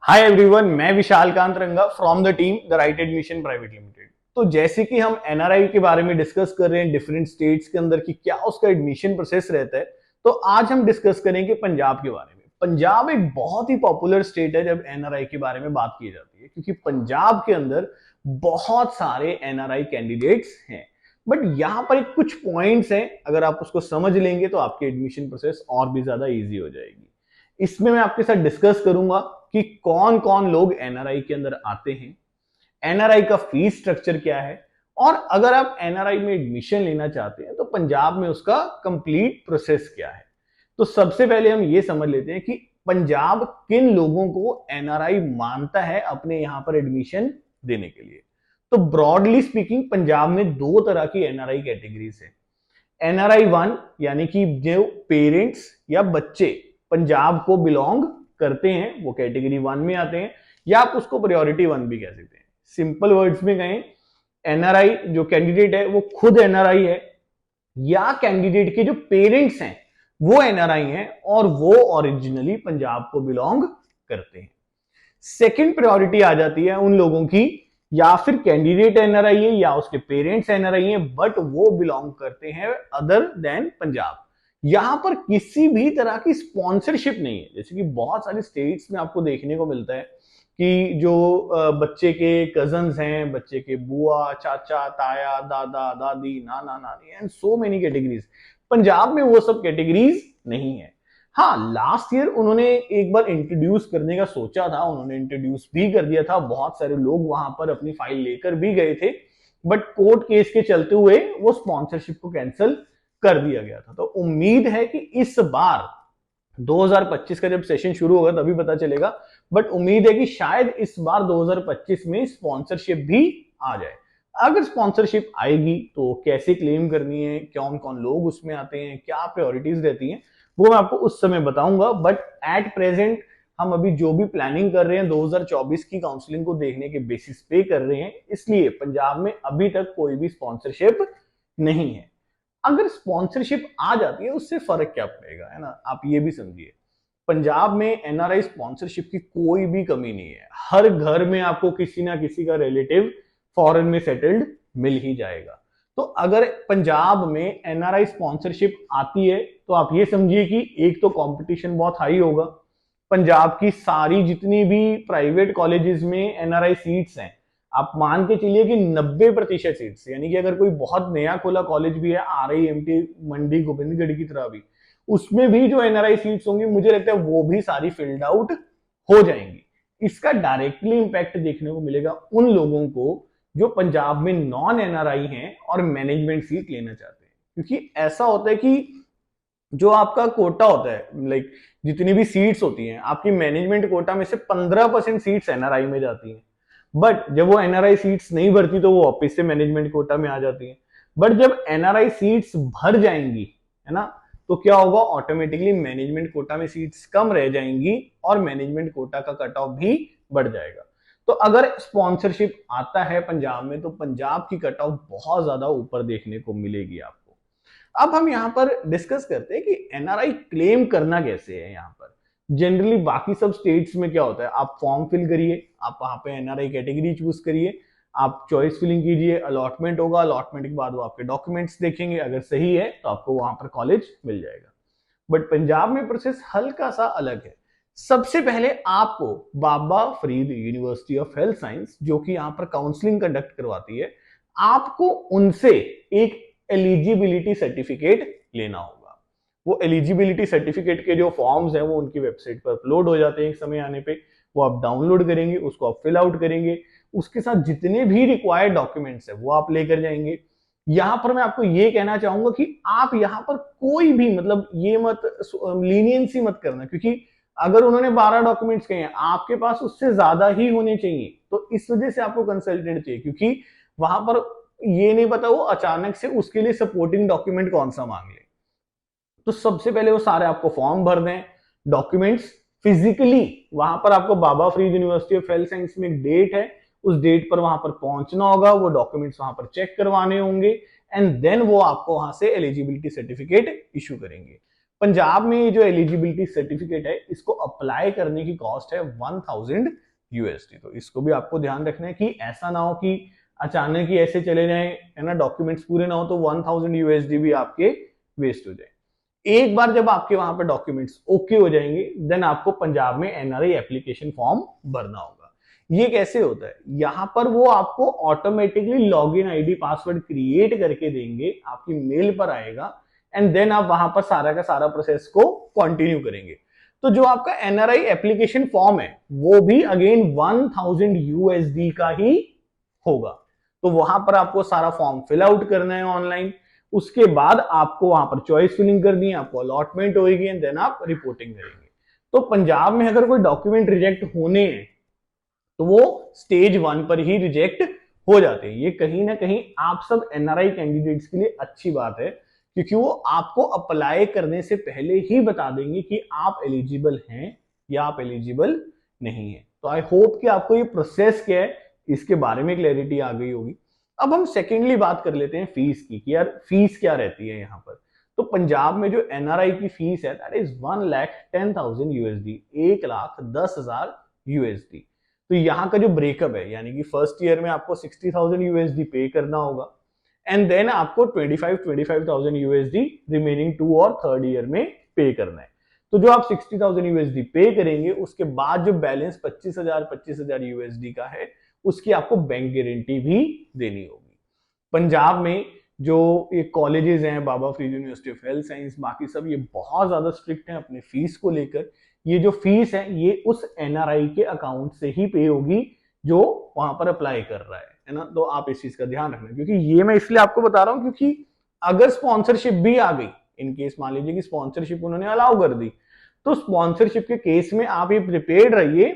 Hi everyone, मैं विशाल कांत रंगा from the team the right admission private limited. तो जैसे कि हम एनआरआई के बारे में डिस्कस कर रहे हैं डिफरेंट स्टेट्स के अंदर कि क्या उसका एडमिशन प्रोसेस रहता है, तो आज हम डिस्कस करेंगे पंजाब के बारे में। पंजाब एक बहुत ही पॉपुलर स्टेट है जब एनआरआई के बारे में बात की जाती है, क्योंकि पंजाब के अंदर बहुत सारे एनआरआई कैंडिडेट्स हैं। बट यहाँ पर कुछ पॉइंट्स हैं, अगर आप उसको समझ लेंगे तो आपकी एडमिशन प्रोसेस और भी ज्यादा ईजी हो जाएगी। इसमें मैं आपके साथ डिस्कस करूंगा कि कौन कौन लोग एनआरआई के अंदर आते हैं, एनआरआई का फीस स्ट्रक्चर क्या है, और अगर आप एनआरआई में एडमिशन लेना चाहते हैं तो पंजाब में उसका कंप्लीट प्रोसेस क्या है। तो सबसे पहले हम ये समझ लेते हैं कि पंजाब किन लोगों को एनआरआई मानता है अपने यहां पर एडमिशन देने के लिए। तो ब्रॉडली स्पीकिंग पंजाब में दो तरह की एनआरआई कैटेगरीज है। एनआरआई 1 यानी कि जो पेरेंट्स या बच्चे पंजाब को बिलोंग करते हैं वो कैटेगरी 1 में आते हैं, या आप उसको प्रायोरिटी 1 भी कह सकते हैं। सिंपल वर्ड्स में कहें, एनआरआई जो कैंडिडेट है वो खुद एनआरआई है, या कैंडिडेट के जो पेरेंट्स हैं वो एनआरआई हैं और वो ओरिजिनली पंजाब को बिलोंग करते हैं। सेकंड प्रायोरिटी आ जाती है उन लोगों की, या फिर कैंडिडेट एनआरआई है या उसके पेरेंट्स एनआरआई हैं बट वो बिलोंग करते हैं अदर देन पंजाब। यहां पर किसी भी तरह की स्पॉन्सरशिप नहीं है। जैसे कि बहुत सारे स्टेट्स में आपको देखने को मिलता है कि जो बच्चे के कजन्स हैं, बच्चे के बुआ, चाचा, ताया, दादा, दादी, नाना, नानी and so many categories. Punjab में वो सब कैटेगरीज नहीं है। हाँ, लास्ट ईयर उन्होंने एक बार इंट्रोड्यूस करने का सोचा था, उन्होंने इंट्रोड्यूस भी कर दिया था, बहुत सारे लोग वहां पर अपनी फाइल लेकर भी गए थे, बट कोर्ट केस के चलते हुए वो स्पॉन्सरशिप को कैंसिल कर दिया गया था। तो उम्मीद है कि इस बार 2025 का जब सेशन शुरू होगा तभी पता चलेगा, बट उम्मीद है कि शायद इस बार 2025 में स्पॉन्सरशिप भी आ जाए। अगर स्पॉन्सरशिप आएगी तो कैसे क्लेम करनी है, कौन कौन लोग उसमें आते हैं, क्या प्रायोरिटीज रहती हैं, वो मैं आपको उस समय बताऊंगा। बट एट प्रेजेंट हम अभी जो भी प्लानिंग कर रहे हैं 2024 की काउंसलिंग को देखने के बेसिस पे कर रहे हैं, इसलिए पंजाब में अभी तक कोई भी स्पॉन्सरशिप नहीं है। अगर स्पॉन्सरशिप आ जाती है उससे फर्क क्या पड़ेगा, है ना, आप ये भी समझिए। पंजाब में एनआरआई स्पॉन्सरशिप की कोई भी कमी नहीं है। हर घर में आपको किसी ना किसी का रिलेटिव फॉरेन में सेटल्ड मिल ही जाएगा। तो अगर पंजाब में एनआरआई स्पॉन्सरशिप आती है तो आप ये समझिए कि एक तो कंपटीशन बहुत हाई होगा। पंजाब की सारी जितनी भी प्राइवेट कॉलेजेस में एनआरआई सीट्स हैं, आप मान के चलिए कि 90% सीट्स, यानी कि अगर कोई बहुत नया खोला कॉलेज भी है RIMT मंडी गोविंदगढ़ की तरह भी, उसमें भी जो एनआरआई सीट्स होंगी मुझे लगता है वो भी सारी फिल्ड आउट हो जाएंगी। इसका डायरेक्टली इंपैक्ट देखने को मिलेगा उन लोगों को जो पंजाब में नॉन एनआरआई हैं और मैनेजमेंट सीट लेना चाहते हैं। क्योंकि ऐसा होता है कि जो आपका कोटा होता है, लाइक जितनी भी सीट्स होती हैं आपकी मैनेजमेंट कोटा में से 15% सीट्स एनआरआई में जाती हैं। बट जब वो एनआरआई सीट्स नहीं भरती तो वो वापस से मैनेजमेंट कोटा में आ जाती हैं। बट जब एनआरआई सीट्स भर जाएंगी, है ना, तो क्या होगा, ऑटोमेटिकली मैनेजमेंट कोटा में सीट्स कम रह जाएंगी और मैनेजमेंट कोटा का कट ऑफ भी बढ़ जाएगा। तो अगर स्पॉन्सरशिप आता है पंजाब में तो पंजाब की कट ऑफ बहुत ज्यादा ऊपर देखने को मिलेगी आपको। अब हम यहाँ पर डिस्कस करते हैं कि एनआरआई क्लेम करना कैसे है। यहाँ पर जनरली बाकी सब स्टेट्स में क्या होता है, आप फॉर्म फिल करिए, आप वहां पे एनआरआई कैटेगरी चूज करिए, आप चॉइस फिलिंग कीजिए, अलॉटमेंट होगा, अलॉटमेंट के बाद वो आपके डॉक्यूमेंट्स देखेंगे, अगर सही है तो आपको वहां पर कॉलेज मिल जाएगा। बट पंजाब में प्रोसेस हल्का सा अलग है। सबसे पहले आपको Baba Farid University of Health Science, जो कि यहाँ पर काउंसलिंग कंडक्ट करवाती है, आपको उनसे एक एलिजिबिलिटी सर्टिफिकेट लेना होगा। वो एलिजिबिलिटी सर्टिफिकेट के जो फॉर्म्स हैं वो उनकी वेबसाइट पर अपलोड हो जाते हैं एक समय आने पे, वो आप डाउनलोड करेंगे, उसको आप फिल आउट करेंगे, उसके साथ जितने भी रिक्वायर्ड डॉक्यूमेंट्स है वो आप लेकर जाएंगे। यहां पर मैं आपको ये कहना चाहूंगा कि आप यहां पर कोई भी मतलब ये मत लीनियंसी मत करना, क्योंकि अगर उन्होंने 12 डॉक्यूमेंट्स कहे हैं आपके पास उससे ज्यादा ही होने चाहिए, तो इस वजह से आपको कंसल्टेंट चाहिए, क्योंकि वहां पर ये नहीं पता वो अचानक से उसके लिए सपोर्टिंग डॉक्यूमेंट कौन सा मांग ले। तो सबसे पहले वो सारे आपको फॉर्म भर दें, डॉक्यूमेंट्स फिजिकली वहां पर आपको Baba Farid University of Health Science में एक डेट है, उस डेट पर वहां पर पहुंचना होगा, वो डॉक्यूमेंट्स वहां पर चेक करवाने होंगे, एंड देन वो आपको वहां से एलिजिबिलिटी सर्टिफिकेट इशू करेंगे। पंजाब में ये जो एलिजिबिलिटी सर्टिफिकेट है इसको अप्लाई करने की कॉस्ट है 1000 यूएसडी। तो इसको भी आपको ध्यान रखना है कि ऐसा ना हो कि अचानक ही ऐसे चले जाए, है ना, डॉक्यूमेंट्स पूरे ना हो तो 1000 यूएसडी भी आपके वेस्ट हो जाए। एक बार जब आपके वहां पे डॉक्यूमेंट्स ओके हो जाएंगे देन आपको पंजाब में एनआरआई एप्लीकेशन फॉर्म भरना होगा। ये कैसे होता है, यहां पर वो आपको automatically login ID password create करके देंगे, आपकी मेल पर आएगा एंड देन आप वहां पर सारा का सारा प्रोसेस को कंटिन्यू करेंगे। तो जो आपका एनआरआई एप्लीकेशन फॉर्म है वो भी अगेन 1000 यूएसडी का ही होगा। तो वहां पर आपको सारा फॉर्म फिल आउट करना है ऑनलाइन, उसके बाद आपको वहां पर चॉइस फिलिंग करनी है, आपको अलॉटमेंट होगी एंड देन आप रिपोर्टिंग करेंगे। तो पंजाब में अगर कोई डॉक्यूमेंट रिजेक्ट होने हैं तो वो स्टेज 1 पर ही रिजेक्ट हो जाते हैं। ये कहीं ना कहीं आप सब एनआरआई कैंडिडेट्स के लिए अच्छी बात है, क्योंकि वो आपको अप्लाई करने से पहले ही बता देंगे कि आप एलिजिबल हैं या आप एलिजिबल नहीं है। तो आई होप कि आपको ये प्रोसेस क्या है इसके बारे में क्लैरिटी आ गई होगी। अब हम सेकेंडली बात कर लेते हैं फीस की कि यार फीस क्या रहती है यहाँ पर। तो पंजाब में जो एनआरआई की फीस है दैट इज 1,10,000 यूएसडी, 1,10,000 यूएसडी। तो यहाँ का जो ब्रेकअप है यानी कि फर्स्ट ईयर में आपको 60,000 यूएसडी पे करना होगा एंड देन आपको 25,000 यूएसडी रिमेनिंग 2 और थर्ड ईयर में पे करना है। तो जो आप 60,000 यूएसडी पे करेंगे उसके बाद जो बैलेंस 25,000 यूएसडी का है उसकी आपको बैंक गारंटी भी देनी होगी। पंजाब में जो ये कॉलेजेस हैं, Baba Farid University of Health Science, बाकी सब ये बहुत ज्यादा स्ट्रिक्ट हैं अपने फीस को लेकर। ये जो फीस है ये उस एनआरआई के अकाउंट से ही पे होगी जो वहां पर अप्लाई कर रहा है ना। तो आप इस चीज का ध्यान रखना, क्योंकि ये मैं इसलिए आपको बता रहा हूं क्योंकि अगर स्पॉन्सरशिप भी आ गई, इन केस मान लीजिए कि स्पॉन्सरशिप उन्होंने अलाउ कर दी, तो स्पॉन्सरशिप के केस में आप ये प्रिपेयर्ड रहिए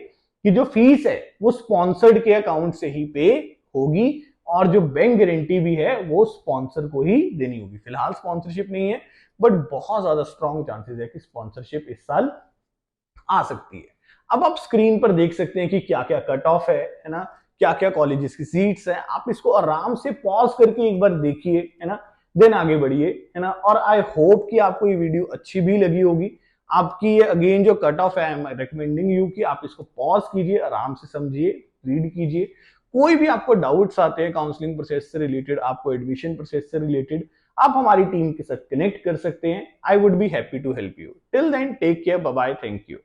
कि जो फीस है वो स्पॉन्सर्ड के अकाउंट से ही पे होगी और जो बैंक गारंटी भी है वो स्पॉन्सर को ही देनी होगी। फिलहाल स्पॉन्सरशिप नहीं है बट बहुत ज्यादा स्ट्रॉन्ग चांसेस है कि स्पॉन्सरशिप इस साल आ सकती है। अब आप स्क्रीन पर देख सकते हैं कि क्या क्या कट ऑफ है ना, क्या क्या कॉलेजेस की सीट्स है। आप इसको आराम से पॉज करके एक बार देखिए, है ना, देन आगे बढ़िए, है ना। और आई होप कि आपको ये वीडियो अच्छी भी लगी होगी। आपकी ये अगेन जो कट ऑफ है आई एम रिकमेंडिंग यू कि आप इसको पॉज कीजिए, आराम से समझिए, रीड कीजिए। कोई भी आपको डाउट्स आते हैं काउंसलिंग प्रोसेस से रिलेटेड, आपको एडमिशन प्रोसेस से रिलेटेड, आप हमारी टीम के साथ कनेक्ट कर सकते हैं। I would be happy to help you. Till then take care, bye bye, thank you.